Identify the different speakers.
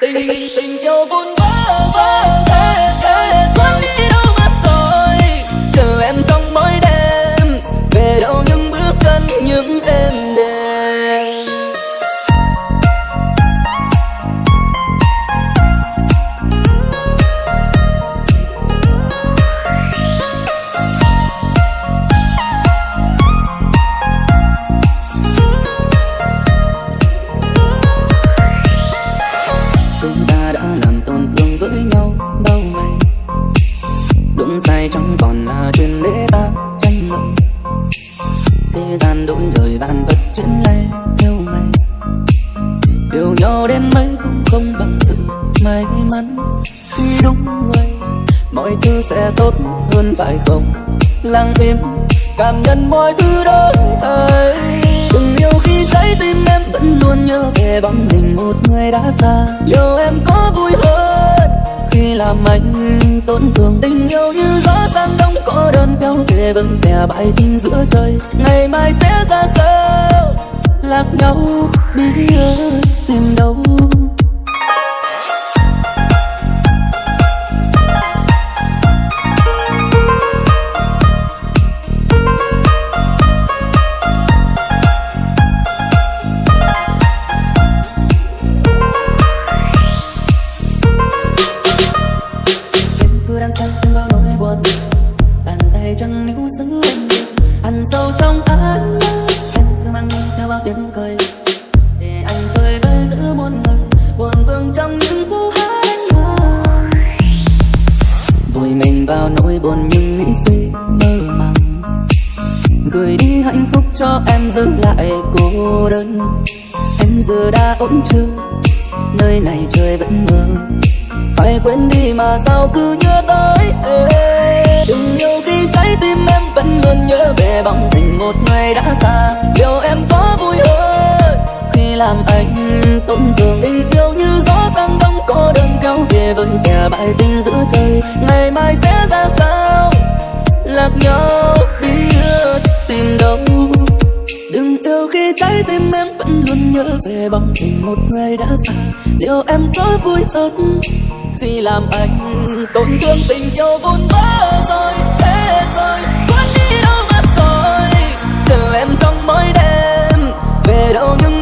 Speaker 1: Tình yêu vun vỡ vỡ cuốn đi đâu mất rồi, chờ em trong mỗi đêm, về đâu những bước chân những êm đềm. Sai chẳng còn là chuyện để ta tranh luận, thế gian đổi rời vạn vật chuyển lay theo ngày, yêu nhau đến mấy cũng không bằng sự may mắn. Khi đúng người mọi thứ sẽ tốt hơn phải không, lặng im cảm nhận mọi thứ đổi thay. Đừng yêu khi trái tim em vẫn luôn nhớ về bóng hình một người đã xa, yêu em có vui hơn khi làm anh tổn thương. Tình yêu như gió sang đông có đơn kéo về vững kẻ bãi tình giữa trời, ngày mai sẽ ra sao lạc nhau biết tìm đâu. Chẳng níu giữ em ăn sâu trong ánh mắt, em cứ mang theo bao tiếng cười để anh chơi với giữa muôn người buồn vương trong những câu hát anh mong. Vùi mình vào nỗi buồn nhưng nghĩ suy mơ màng, gửi đi hạnh phúc cho em giữ lại cô đơn. Em giờ đã ổn chưa, nơi này trời vẫn mơ, phải quên đi mà sao cứ nhớ tới em. Đừng yêu khi trái tim em vẫn luôn nhớ về bóng hình một người đã xa, điều em có vui hơn khi làm anh tổn thương. Tình yêu như gió sang đông có đơn kéo về với kẻ bãi tình giữa trời, ngày mai sẽ ra sao lạc nhau biết tìm đâu. Đừng yêu khi trái tim em vẫn luôn nhớ về bóng hình một người đã xa, liệu em có vui hơn khi làm anh tổn thương. Tình yêu vun vỡ rồi thế rồi cuốn đi đâu mất rồi, chờ em trong mỗi đêm, về đâu những